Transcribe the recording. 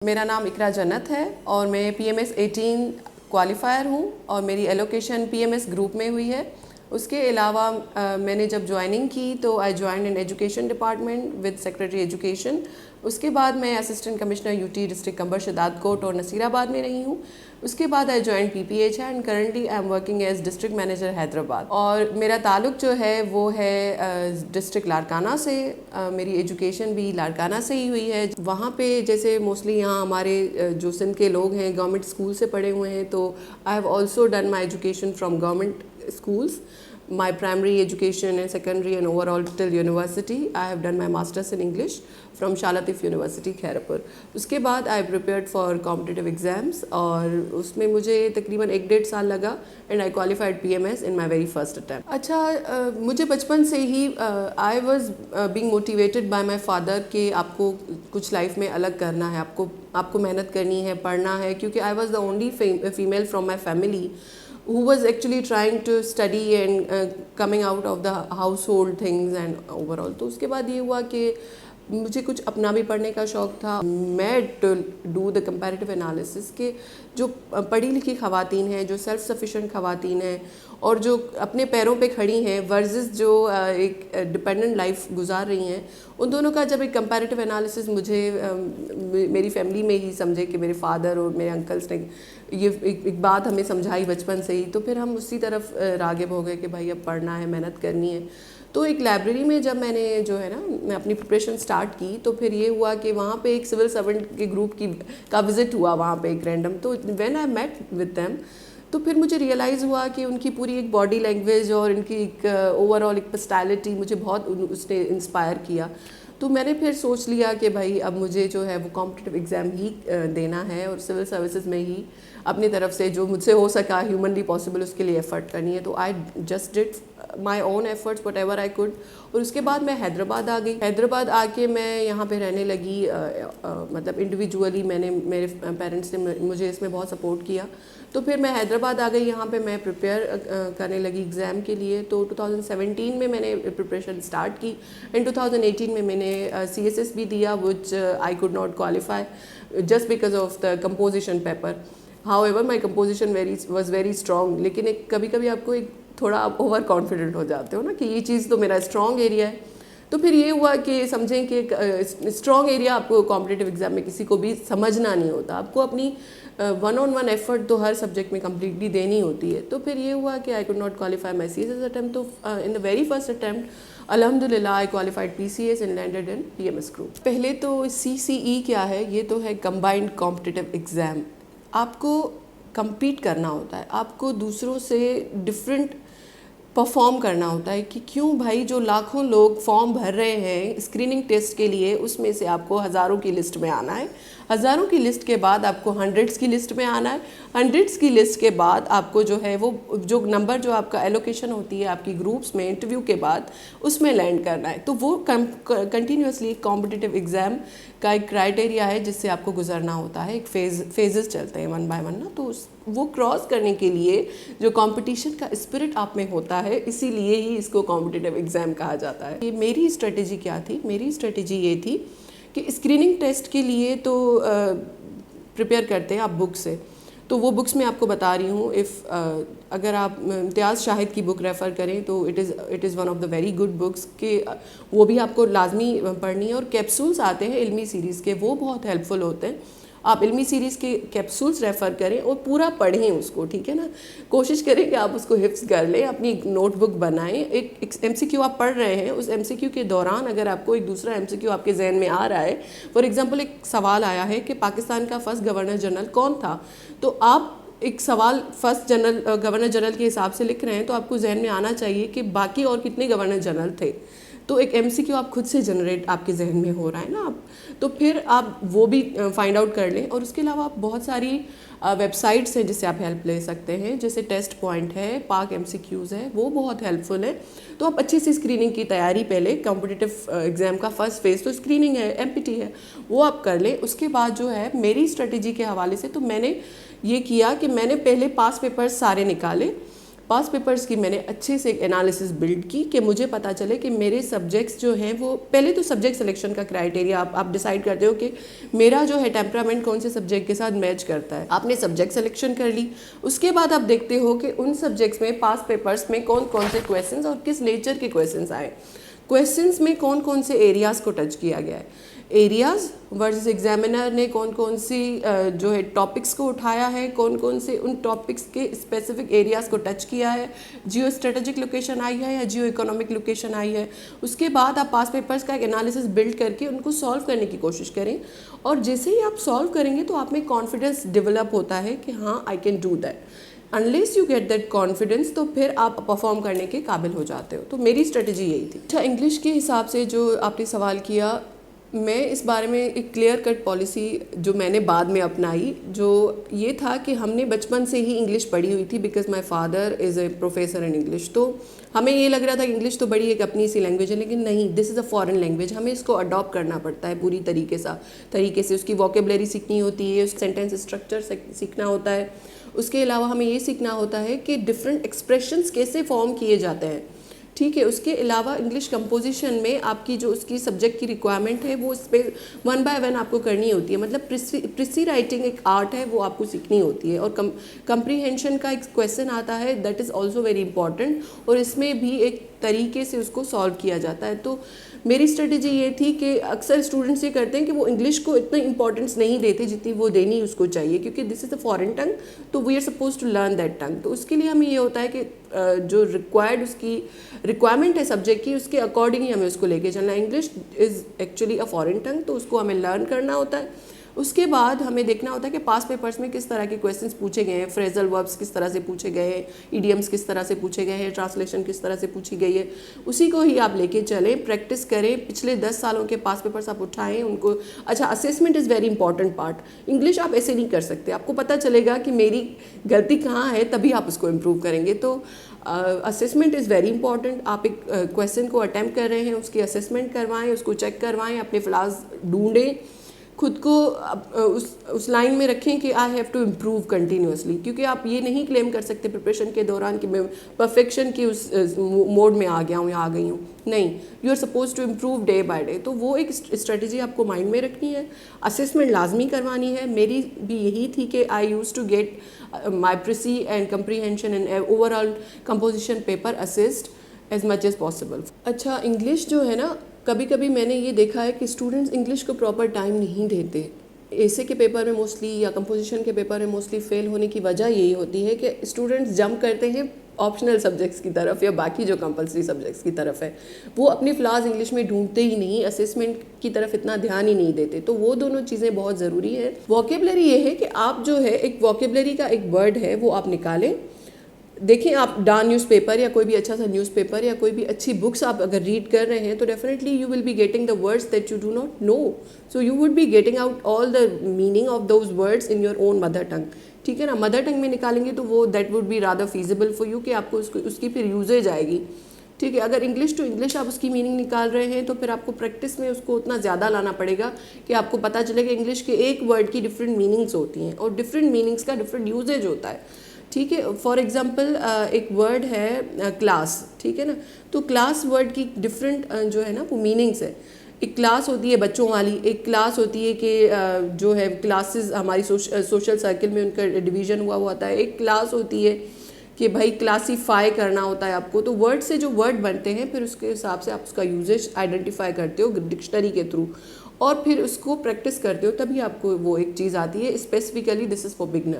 मेरा नाम इकरा जन्नत है और मैं PMS 18 क्वालिफायर हूँ और मेरी एलोकेशन PMS ग्रुप में हुई है। उसके अलावा मैंने जब ज्वाइनिंग की तो I join in education department with secretary education. उसके बाद मैं असिस्टेंट कमिश्नर यूटी डिस्ट्रिक्ट कंबर शदादकोट और नसीराबाद में रही हूँ। उसके बाद I join PPH and currently I am working as district manager Hyderabad. और मेरा ताल्लुक जो है वो है डिस्ट्रिक्ट लाड़काना से। मेरी एजुकेशन भी लाड़काना से ही हुई है। वहाँ पे जैसे मोस्टली यहाँ हमारे जो सिंध के लोग हैं गवर्नमेंट स्कूल से पढ़े हुए हैं, तो I have also done my education from government schools. My primary education and secondary and overall till university. I have done my masters in English from Shalatif University, Khairapur. उसके बाद I prepared for competitive exams और उसमें मुझे तकरीबन 1-1.5 साल लगा and I qualified PMS in my very first attempt. अच्छा, मुझे बचपन से ही I was being motivated by my father कि आपको कुछ लाइफ में अलग करना है, आपको मेहनत करनी है, पढ़ना है, क्योंकि I was the only female from my family who was actually trying to study and coming out of the household things and overall. तो उसके बाद ये हुआ कि मुझे कुछ अपना भी पढ़ने का शौक़ था। मैं to do the comparative analysis के जो पढ़ी लिखी ख़वातीन हैं, जो सेल्फ सफिशेंट ख़वातीन हैं और जो अपने पैरों पे खड़ी हैं वर्सेस जो एक डिपेंडेंट लाइफ गुजार रही हैं, उन दोनों का जब एक कंपैरेटिव एनालिसिस मुझे मेरी फैमिली में ही समझे कि मेरे फादर और मेरे अंकल्स ने ये एक बात हमें समझाई बचपन से ही, तो फिर हम उसी तरफ राग़िब हो गए कि भाई अब पढ़ना है, मेहनत करनी है। तो एक लाइब्रेरी में जब मैंने जो है ना मैं अपनी प्रिपरेशन स्टार्ट की, तो फिर ये हुआ कि वहाँ पे एक सिविल सर्वेंट के ग्रुप का विज़िट हुआ वहाँ पे एक रैंडम। तो when I met with them, तो फिर मुझे रियलाइज़ हुआ कि उनकी पूरी एक बॉडी लैंग्वेज और उनकी एक ओवरऑल एक पर्सनैलिटी मुझे बहुत उसने इंस्पायर किया। तो मैंने फिर सोच लिया कि भाई अब मुझे जो है वो कॉम्पिटिटिव एग्ज़ाम ही देना है और सिविल सर्विसेज में ही अपनी तरफ से जो मुझसे हो सका ह्यूमनली पॉसिबल उसके लिए एफ़र्ट करनी है। तो I just did my own efforts what ever I could. और उसके बाद मैं हैदराबाद आ गई। हैदराबाद आके मैं यहाँ पे रहने लगी। मतलब इंडिविजुअली मेरे पेरेंट्स ने मुझे इसमें बहुत सपोर्ट किया। तो फिर मैं हैदराबाद आ गई। यहाँ पे मैं प्रिपेयर करने लगी एग्ज़ाम के लिए। तो 2017 में मैंने प्रिपरेशन स्टार्ट की। इन 2018 में मैंने CSS भी दिया, which I could not qualify just because of the composition paper. However my composition was very strong. लेकिन एक कभी कभी आपको एक थोड़ा ओवर कॉन्फिडेंट हो जाते हो ना कि ये चीज़ तो मेरा स्ट्रॉन्ग एरिया है। तो फिर ये हुआ कि समझें कि स्ट्रॉन्ग एरिया आपको कॉम्पिटिटिव एग्ज़ाम में किसी को भी समझना नहीं होता, आपको अपनी 1-on-1 एफर्ट तो हर सब्जेक्ट में कम्प्लीटली देनी होती है। तो फिर ये हुआ कि I could not qualify my CSS attempt. तो in the very first attempt अल्हम्दुलिल्लाह I qualified PCS and landed in PMS group. पहले तो CCE क्या है, ये तो है कंबाइंड कॉम्पिटिटिव एग्ज़ाम। आपको कम्पीट करना होता है, आपको दूसरों से डिफरेंट परफॉर्म करना होता है कि क्यों भाई जो लाखों लोग फॉर्म भर रहे हैं स्क्रीनिंग टेस्ट के लिए, उसमें से आपको हज़ारों की लिस्ट में आना है। हज़ारों की लिस्ट के बाद आपको हंड्रेड्स की लिस्ट में आना है। हंड्रेड्स की लिस्ट के बाद आपको जो है वो जो नंबर जो आपका एलोकेशन होती है आपकी ग्रुप्स में इंटरव्यू के बाद, उसमें लैंड करना है। तो वो कंटिन्यूसली कॉम्पिटिटिव एग्ज़ाम का एक क्राइटेरिया है जिससे आपको गुजरना होता है। एक फेजेस चलते हैं 1 by 1 ना। तो वो क्रॉस करने के लिए जो कंपटीशन का स्पिरिट आप में होता है, इसीलिए ही इसको कॉम्पिटिटिव एग्ज़ाम कहा जाता है। ये मेरी स्ट्रेटेजी क्या थी? मेरी स्ट्रेटेजी ये थी कि स्क्रीनिंग टेस्ट के लिए तो प्रिपेयर करते हैं आप बुक से। तो वो बुक्स मैं आपको बता रही हूँ। अगर आप इम्तियाज़ शाहिद की बुक रेफ़र करें तो it is one of the very good books के वो भी आपको लाजमी पढ़नी है। और कैप्सूल्स आते हैं इल्मी सीरीज़ के, वो बहुत हेल्पफुल होते हैं। आप इल्मी सीरीज़ के कैप्सूल्स रेफ़र करें और पूरा पढ़ें उसको, ठीक है ना। कोशिश करें कि आप उसको हिफ्ज़ कर लें, अपनी नोटबुक बनाएं। एक MCQ आप पढ़ रहे हैं, उस MCQ के दौरान अगर आपको एक दूसरा MCQ आपके जहन में आ रहा है, फॉर एग्ज़ाम्पल एक सवाल आया है कि पाकिस्तान का फर्स्ट गवर्नर जनरल कौन था, तो आप एक सवाल फर्स्ट गवर्नर जनरल के हिसाब से लिख रहे हैं, तो आपको जहन में आना चाहिए कि बाकी और कितने गवर्नर जनरल थे। तो एक MCQ आप खुद से जनरेट आपके जहन में हो रहा है ना आप, तो फिर आप वो भी फाइंड आउट कर लें। और उसके अलावा आप बहुत सारी वेबसाइट्स हैं जिससे आप हेल्प ले सकते हैं, जैसे टेस्ट पॉइंट है, पाक MCQs है, वो बहुत हेल्पफुल है। तो आप अच्छी सी स्क्रीनिंग की तैयारी पहले, कॉम्पिटिटिव एग्ज़ाम का फर्स्ट फेज़ तो स्क्रीनिंग है, MPT है, वो आप कर लें। उसके बाद जो है मेरी स्ट्रेटेजी के हवाले से तो मैंने ये किया कि मैंने पहले पास पेपर्स सारे निकाले। पास पेपर्स की मैंने अच्छे से एक एनालिसिस बिल्ड की कि मुझे पता चले कि मेरे सब्जेक्ट्स जो हैं वो, पहले तो सब्जेक्ट सिलेक्शन का क्राइटेरिया आप डिसाइड करते हो कि मेरा जो है टेम्परामेंट कौन से सब्जेक्ट के साथ मैच करता है। आपने सब्जेक्ट सिलेक्शन कर ली, उसके बाद आप देखते हो कि उन सब्जेक्ट्स में पास पेपर्स में कौन कौन से क्वेश्चंस और किस नेचर के क्वेश्चंस आए, क्वेश्चंस में कौन कौन से एरियाज़ को टच किया गया है, एरियाज़ वर्सेस एग्जामिनर ने कौन कौन सी जो है टॉपिक्स को उठाया है, कौन कौन से उन टॉपिक्स के स्पेसिफिक एरियाज़ को टच किया है, जियो स्ट्रेटेजिक लोकेशन आई है या जियो इकोनॉमिक लोकेशन आई है। उसके बाद आप पास पेपर्स का एक एनालिसिस बिल्ड करके उनको सॉल्व करने की कोशिश करें, और जैसे ही आप सॉल्व करेंगे तो आप में कॉन्फिडेंस डेवलप होता है कि हाँ I can do that. Unless you get that confidence तो फिर आप परफॉर्म करने के काबिल हो जाते हो। तो मेरी स्ट्रेटजी यही थी। अच्छा, इंग्लिश के हिसाब से जो आपने सवाल किया, मैं इस बारे में एक क्लियर कट पॉलिसी जो मैंने बाद में अपनाई, जो ये था कि हमने बचपन से ही इंग्लिश पढ़ी हुई थी, because my father is a professor in English. तो हमें ये लग रहा था कि इंग्लिश तो बड़ी एक अपनी सी लैंग्वेज है, लेकिन नहीं, this is a foreign language. हमें इसको अडॉप्ट करना पड़ता है पूरी तरीके से उसकी वोकेबलरी सीखनी होती है, उसका सेंटेंस स्ट्रक्चर सीखना होता है। उसके अलावा हमें ये सीखना होता है कि डिफरेंट एक्सप्रेशंस कैसे फॉर्म किए जाते हैं, ठीक है। उसके अलावा इंग्लिश कंपोजिशन में आपकी जो उसकी सब्जेक्ट की रिक्वायरमेंट है वो इस पर 1 by 1 आपको करनी होती है। मतलब प्रिसी राइटिंग एक आर्ट है, वो आपको सीखनी होती है। और कंप्रीहेंशन का एक क्वेश्चन आता है, that is also very important, और इसमें भी एक तरीके से उसको सॉल्व किया जाता है। तो मेरी स्ट्रेटजी ये थी कि अक्सर स्टूडेंट्स ये करते हैं कि वो इंग्लिश को इतना इंपॉर्टेंस नहीं देते जितनी वो देनी उसको चाहिए, क्योंकि this is a foreign tongue, तो we are suppose to learn that tongue. तो उसके लिए हमें ये होता है कि जो रिक्वायर्ड उसकी रिक्वायरमेंट है सब्जेक्ट की, उसके अकॉर्डिंग ही हमें उसको लेके चलना है। English is actually a foreign tongue, तो उसको हमें लर्न करना होता है। उसके बाद हमें देखना होता है कि पास पेपर्स में किस तरह के क्वेश्चंस पूछे गए हैं, फ्रेजल वर्ब्स किस तरह से पूछे गए हैं, इडियम्स किस तरह से पूछे गए हैं, ट्रांसलेशन किस तरह से पूछी गई है। उसी को ही आप लेके चलें, प्रैक्टिस करें। पिछले 10 सालों के पास पेपर्स आप उठाएं उनको। अच्छा, assessment is very important part. English आप ऐसे नहीं कर सकते, आपको पता चलेगा कि मेरी गलती कहाँ है, तभी आप उसको इम्प्रूव करेंगे। तो असेसमेंट इज़ वेरी इंपॉर्टेंट। आप एक क्वेश्चन को अटैम्प्ट कर रहे हैं, उसकी असेसमेंट करवाएं, उसको चेक करवाएं, अपने फ्लॉज ढूंढें, खुद को उस लाइन में रखें कि I have to improve continuously. क्योंकि आप ये नहीं क्लेम कर सकते प्रिपरेशन के दौरान कि मैं परफेक्शन की उस मोड में आ गया हूँ या आ गई हूँ। नहीं, you are suppose to improve day by day. तो वो एक स्ट्रेटजी आपको माइंड में रखनी है। असेसमेंट लाजमी करवानी है। मेरी भी यही थी कि I use to get my precis and comprehension and overall composition paper assist as much as possible. अच्छा, इंग्लिश जो है ना, कभी कभी मैंने ये देखा है कि स्टूडेंट्स इंग्लिश को प्रॉपर टाइम नहीं देते। एसे के पेपर में मोस्टली या कंपोजिशन के पेपर में मोस्टली फेल होने की वजह यही होती है कि स्टूडेंट्स जंप करते हैं ऑप्शनल सब्जेक्ट्स की तरफ या बाकी जो कंपलसरी सब्जेक्ट्स की तरफ है। वो अपनी फ्लॉज इंग्लिश में ढूंढते ही नहीं, असेसमेंट की तरफ इतना ध्यान ही नहीं देते। तो वो दोनों चीज़ें बहुत ज़रूरी है। वोकेबलरी ये है कि आप जो है एक वोकेबलरी का एक वर्ड है वो आप निकालें। देखें, आप डा न्यूज़पेपर या कोई भी अच्छा सा न्यूज़पेपर या कोई भी अच्छी बुक्स आप अगर रीड कर रहे हैं तो definitely you will be getting the words that you do not know, so you would be getting out all the meaning of those words in your own mother tongue. ठीक है ना, mother tongue में निकालेंगे तो वो that would be rather feasible for you कि आपको उसकी फिर यूजेज आएगी। ठीक है, अगर इंग्लिश टू इंग्लिश आप उसकी मीनिंग निकाल रहे हैं तो फिर आपको प्रैक्टिस में उसको उतना ज़्यादा लाना पड़ेगा कि आपको पता चले कि इंग्लिश के एक वर्ड की डिफरेंट मीनिंग्स होती हैं और डिफरेंट मीनिंग्स का डिफरेंट यूजेज होता है। ठीक है, फॉर एग्जांपल एक वर्ड है क्लास, ठीक है ना, तो क्लास वर्ड की डिफरेंट जो है ना वो मीनिंग्स है। एक क्लास होती है बच्चों वाली, एक क्लास होती है कि जो है क्लासेस हमारी सोशल सर्किल में उनका डिवीज़न हुआ होता है। एक क्लास होती है कि भाई क्लासीफाई करना होता है आपको। तो वर्ड से जो वर्ड बनते हैं फिर उसके हिसाब से आप उसका यूजेज आइडेंटिफाई करते हो डिक्शनरी के थ्रू और फिर उसको प्रैक्टिस करते हो, तभी आपको वो एक चीज़ आती है। Specifically this is for beginner.